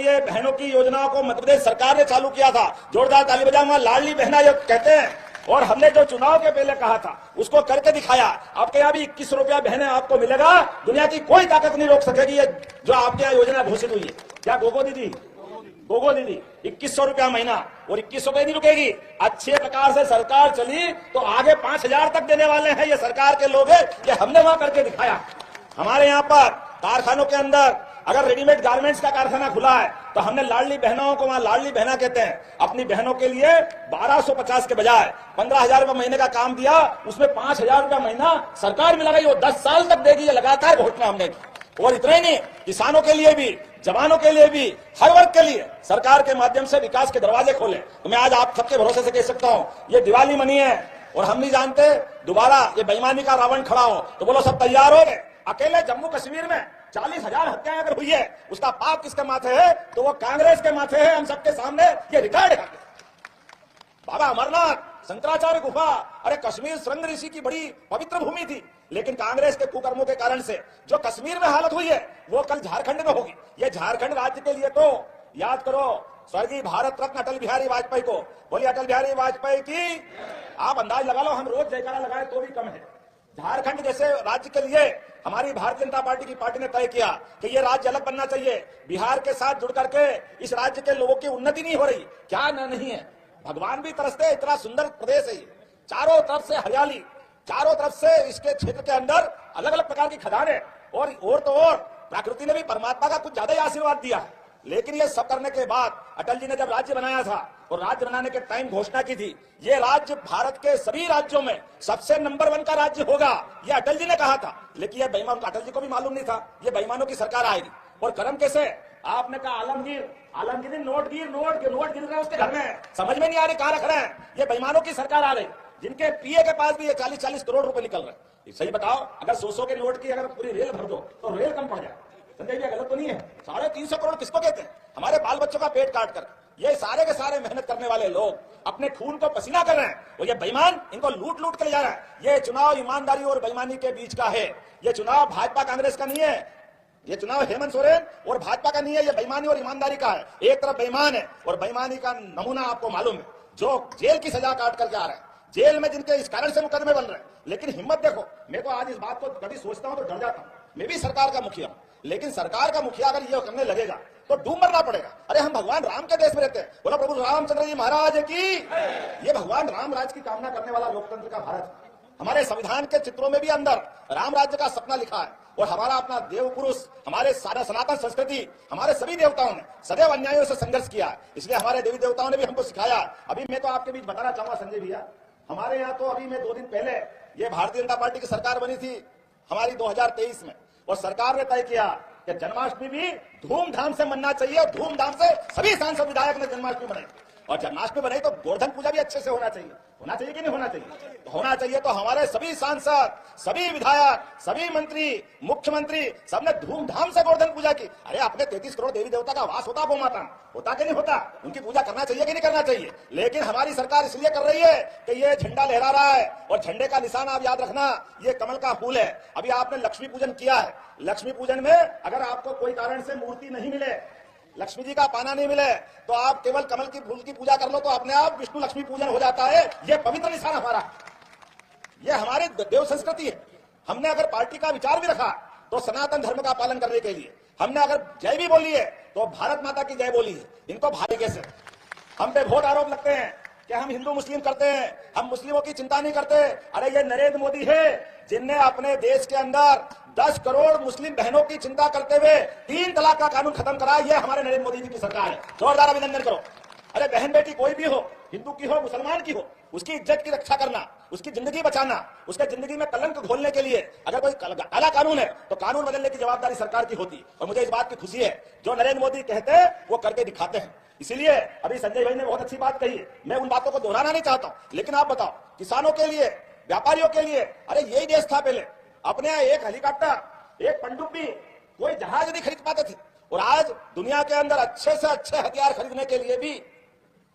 ये बहनों की योजनाओं को मध्य प्रदेश सरकार ने चालू किया था, जोरदार ताली बजाओ। लाडली बहना ये कहते हैं, और हमने जो चुनाव के पहले कहा था उसको करके दिखाया। आपके यहाँ भी 21 रुपया बहने आपको मिलेगा, दुनिया की कोई ताकत नहीं रोक सकेगी ये जो आपके यहाँ योजना घोषित हुई है। क्या गोगो दीदी 2100 रुपया महीना, और 2100 पे नहीं रुकेगी। अच्छे प्रकार से सरकार चली तो आगे 5000 तक देने वाले हैं ये सरकार के लोग हैं, ये हमने वहां करके दिखाया। हमारे यहाँ पर कारखानों के अंदर अगर रेडीमेड गारमेंट्स का कारखाना खुला है तो हमने लाडली बहनों को वहां लाडली बहना कहते हैं, अपनी बहनों के लिए 1250 के बजाय 15,000 रुपए महीने का काम दिया, उसमें 5,000 रुपया महीना सरकार में लगाई, वो 10 साल तक देगी, ये लगातार घोषणा हमने की। और इतना ही नहीं, किसानों के लिए भी, जवानों के लिए भी, हर वर्ग के लिए सरकार के माध्यम से विकास के दरवाजे खोले। तो मैं आज आप सबके भरोसे से कह सकता हूं, ये दिवाली मनी है और हम नहीं जानते दोबारा ये बेईमानी का रावण खड़ा हो तो बोलो सब तैयार हो गए। अकेले जम्मू कश्मीर में 40,000 हत्याएं अगर हुई है, उसका पाप किसके माथे है? तो वो कांग्रेस के माथे है। हम सबके सामने ये रिकॉर्ड है। बाबा अमरनाथ, शंकराचार्य गुफा, अरे कश्मीर श्रृंग ऋषि की बड़ी पवित्र भूमि थी, लेकिन कांग्रेस के कुकर्मों के कारण से जो कश्मीर में हालत हुई है वो कल झारखंड में होगी। ये झारखंड राज्य के लिए तो याद करो स्वर्गीय भारत रत्न अटल बिहारी वाजपेयी को। बोलिए अटल बिहारी वाजपेयी की। आप अंदाज लगा लो, हम रोज जयकारा लगाए तो भी कम है। झारखंड जैसे राज्य के लिए हमारी भारतीय जनता पार्टी की पार्टी ने तय किया कि ये राज्य अलग बनना चाहिए। बिहार के साथ जुड़ करके इस राज्य के लोगों की उन्नति नहीं हो रही, क्या नहीं है? भगवान भी तरसते, इतना सुंदर प्रदेश है, चारों तरफ से हरियाली, चारों तरफ से इसके क्षेत्र के अंदर अलग अलग प्रकार की खदानें, और तो और प्रकृति ने भी परमात्मा का कुछ ज्यादा ही आशीर्वाद दिया है। लेकिन ये सब करने के बाद अटल जी ने जब राज्य बनाया था और राज्य बनाने के टाइम घोषणा की थी, ये राज्य भारत के सभी राज्यों में सबसे नंबर 1 का राज्य होगा, ये अटल जी ने कहा था। लेकिन ये बेईमान, अटल जी को भी मालूम नहीं था ये बेईमानों की सरकार आएगी। और कर्म कैसे? आपने कहा आलमगीर नोट गिर रहे हैं उसके घर में, समझ में नहीं आ रही कहां रख रहे हैं। ये बेईमानों की सरकार आ रही, जिनके पीए के पास भी ये 40-40 करोड़ रुपए निकल रहे हैं। सही बताओ, अगर 100 के नोट की अगर पूरी रेल भर दो तो रेल कम पड़ जाए। संजय जी गलत तो नहीं है? 350 करोड़ किसको कहते हैं? हमारे बाल बच्चों का पेट काट कर ये सारे के सारे मेहनत करने वाले लोग अपने खून को पसीना कर रहे हैं, और ये बेईमान इनको लूट लूट कर जा रहा है। ये चुनाव ईमानदारी और बेईमानी के बीच का है। ये चुनाव भाजपा कांग्रेस का नहीं है, ये चुनाव हेमंत सोरेन और भाजपा का नहीं है, ये बेईमानी और ईमानदारी का है। एक तरफ बेईमान है और बेईमानी का नमूना आपको मालूम है, जो जेल की सजा काट करके आ रहे हैं, जेल में जिनके इस कारण से मुकदमे बन रहे हैं। लेकिन हिम्मत देखो, मैं तो आज इस बात को कभी सोचता हूं तो डर जाता हूं। मैं भी सरकार का मुखिया हूं, लेकिन सरकार का मुखिया अगर ये करने लगेगा तो डूब मरना पड़ेगा। अरे हम भगवान राम के देश में रहते हैं, बोला प्रभु रामचंद्र जी महाराज की। ये भगवान राम राज की कामना करने वाला लोकतंत्र का भारत। हमारे संविधान के चित्रों में भी अंदर राम राज्य का सपना लिखा है, और हमारा अपना देव पुरुष, हमारे सारा सनातन संस्कृति, हमारे सभी देवताओं ने सदैव अन्यायों से संघर्ष किया, इसलिए हमारे देवी देवताओं ने भी हमको सिखाया। अभी मैं तो आपके बीच बताना चाहूंगा संजय भैया, हमारे यहाँ तो अभी मैं 2 दिन पहले ये भारतीय जनता पार्टी की सरकार बनी थी हमारी 2023 में, और सरकार ने तय किया कि जन्माष्टमी भी धूमधाम से मनना चाहिए, और धूमधाम से सभी सांसद विधायक ने जन्माष्टमी बनाई, और जन्माष्टमी बनाई तो गोवर्धन पूजा भी अच्छे से होना चाहिए। होना चाहिए कि नहीं होना चाहिए? तो होना चाहिए। तो हमारे सभी सांसद, सभी विधायक, सभी मंत्री, मुख्यमंत्री सबने धूमधाम से गोवर्धन पूजा की। अरे अपने 33 करोड़ देवी देवता का वास होता, गौ माता होता कि नहीं होता? उनकी पूजा करना चाहिए कि नहीं करना चाहिए? लेकिन हमारी सरकार इसलिए कर रही है कि ये झंडा लहरा रहा है, और झंडे का निशान आप याद रखना, ये कमल का फूल है। अभी आपने लक्ष्मी पूजन किया है, लक्ष्मी पूजन में अगर आपको कोई कारण से मूर्ति नहीं मिले, लक्ष्मी जी का पाना नहीं मिले, तो आप केवल कमल की फूल की पूजा कर लो, तो अपने आप विष्णु लक्ष्मी पूजन हो जाता है। ये पवित्र निशान हमारा, ये हमारे देव संस्कृति है। हमने अगर पार्टी का विचार भी रखा तो सनातन धर्म का पालन करने के लिए, हमने अगर जय भी बोली है तो भारत माता की जय बोली है। इनको भारी कैसे? हम पे बहुत आरोप लगते हैं कि हम हिंदू मुस्लिम करते हैं, हम मुस्लिमों की चिंता नहीं करते। अरे ये नरेंद्र मोदी है जिनने अपने देश के अंदर 10 करोड़ मुस्लिम बहनों की चिंता करते हुए 3 तलाक का कानून खत्म करा। ये हमारे नरेंद्र मोदी जी की सरकार है, जोरदार अभिनंदन करो। अरे बहन बेटी कोई भी हो, हिंदू की हो, मुसलमान की हो, उसकी इज्जत की रक्षा करना, उसकी जिंदगी बचाना, उसके जिंदगी में कलंक घोलने के लिए अगर कोई काला कानून है तो कानून बदलने की जवाबदारी सरकार की होती। और मुझे इस बात की खुशी है, जो नरेंद्र मोदी कहते हैं वो करके दिखाते हैं। इसीलिए अभी संजय भाई ने बहुत अच्छी बात कही है, मैं उन बातों को दोहराना नहीं चाहता हूं। लेकिन आप बताओ, किसानों के लिए, व्यापारियों के लिए, अरे यही देश था पहले, अपने यहाँ एक हेलीकॉप्टर, एक पनडुब्बी, कोई जहाज नहीं खरीद पाते थे। और आज दुनिया के अंदर अच्छे से अच्छे हथियार खरीदने के लिए भी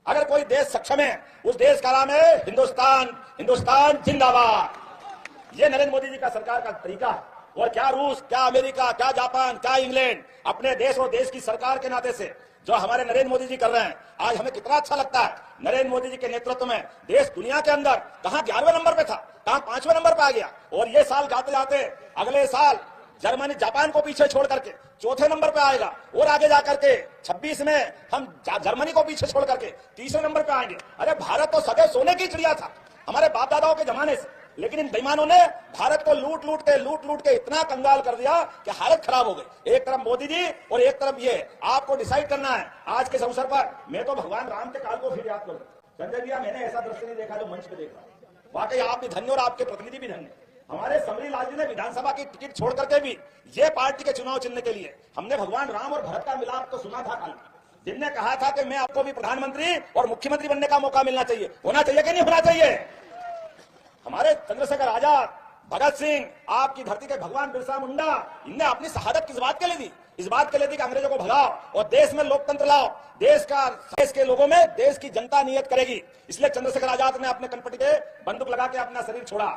अगर कोई देश सक्षम है, उस देश का नाम है हिंदुस्तान। हिंदुस्तान जिंदाबाद। ये नरेंद्र मोदी जी का सरकार का तरीका है। और क्या रूस, क्या अमेरिका, क्या जापान, क्या इंग्लैंड, अपने देश और देश की सरकार के नाते से जो हमारे नरेंद्र मोदी जी कर रहे हैं, आज हमें कितना अच्छा लगता है। नरेंद्र मोदी जी के नेतृत्व में देश दुनिया के अंदर कहां 11वें नंबर पे था, कहां 5वें नंबर पे आ गया, और ये साल जाते जाते अगले साल जर्मनी, जापान को पीछे छोड़ करके 4थे नंबर पे आएगा, और आगे जाकर के 26 में हम जर्मनी को पीछे छोड़ करके 3रे नंबर पे आएंगे। अरे भारत तो सदैव सोने की चिड़िया था हमारे बाप दादाओं के जमाने से, लेकिन इन बेईमानों ने भारत को लूट लूट के इतना कंगाल कर दिया कि हालत खराब हो गई। एक तरफ मोदी जी और एक तरफ ये, आपको डिसाइड करना है। आज के अवसर पर मैं तो भगवान राम के काल को फिर याद करूं। संजय भैया, मैंने ऐसा दृश्य नहीं देखा जो मंच पे देख रहा। वाकई आप भी धन्य और आपके प्रतिनिधि भी धन्य। हमारे समरी लाल जी ने विधानसभा की टिकट छोड़ करके भी ये पार्टी के चुनाव चिन्ह के लिए, हमने भगवान राम और भरत का मिलाप तो सुना था कल, जिनने कहा था कि मैं आपको भी प्रधानमंत्री और मुख्यमंत्री बनने का मौका मिलना चाहिए। होना चाहिए कि नहीं होना चाहिए? हमारे चंद्रशेखर आजाद, भगत सिंह, आपकी धरती के भगवान बिरसा मुंडा, इनने अपनी शहादत किस बात के लिए दी? इस बात के लिए दी कि अंग्रेजों को भगाओ और देश में लोकतंत्र लाओ, देश के लोगों में देश की जनता नियत करेगी। इसलिए चंद्रशेखर आजाद ने अपने कनपटी पे बंदूक लगा के अपना शरीर छोड़ा।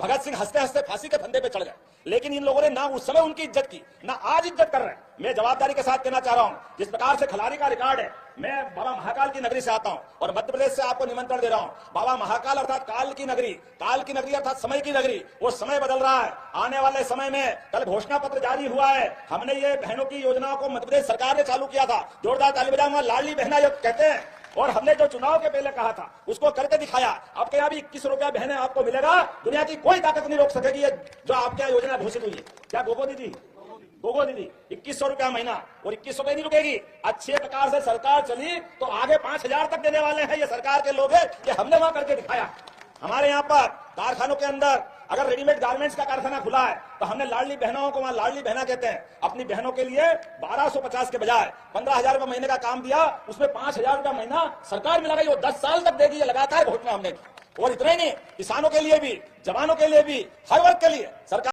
भगत सिंह हंसते हंसते फांसी के फंदे पे चढ़ गए, लेकिन इन लोगों ने ना उस समय उनकी इज्जत की, ना आज इज्जत कर रहे हैं। मैं जवाबदारी के साथ कहना चाह रहा हूं, जिस प्रकार से खिलाड़ी का रिकॉर्ड है, मैं बाबा महाकाल की नगरी से आता हूं और मध्य प्रदेश से आपको निमंत्रण दे रहा हूं। बाबा महाकाल अर्थात काल की नगरी अर्थात समय की नगरी। वो समय बदल रहा है। आने वाले समय में कल घोषणा पत्र जारी हुआ है। हमने ये बहनों की योजनाओं को मध्य प्रदेश सरकार ने चालू किया था। जोरदार ताली बजाऊंगा। लाडली बहना जो कहते हैं, और हमने जो चुनाव के पहले कहा था उसको करके दिखाया। आपके यहाँ भी 21 रुपया बहने आपको मिलेगा। दुनिया की कोई ताकत नहीं रोक सकेगी ये जो आपके यहाँ योजना घोषित हुई है। क्या गोगो दीदी 2100 रुपया महीना, और 2100 पे नहीं रुकेगी। अच्छे प्रकार से सरकार चली तो आगे 5000 तक देने वाले हैं ये सरकार के लोग हैं। ये हमने वहां करके दिखाया। हमारे यहाँ पर कारखानों के अंदर अगर रेडीमेड गारमेंट्स का कारखाना खुला है तो हमने लाडली बहनों को वहां लाडली बहना कहते हैं। अपनी बहनों के लिए 1250 के बजाय 15,000 रुपए महीने का काम दिया, उसमें 5,000 रुपया महीना सरकार मिला गई। वो 10 साल तक देगी, ये लगातार घोषणा हमने। और इतना ही नहीं, किसानों के लिए भी, जवानों के लिए भी, हर वर्ग के लिए सरकार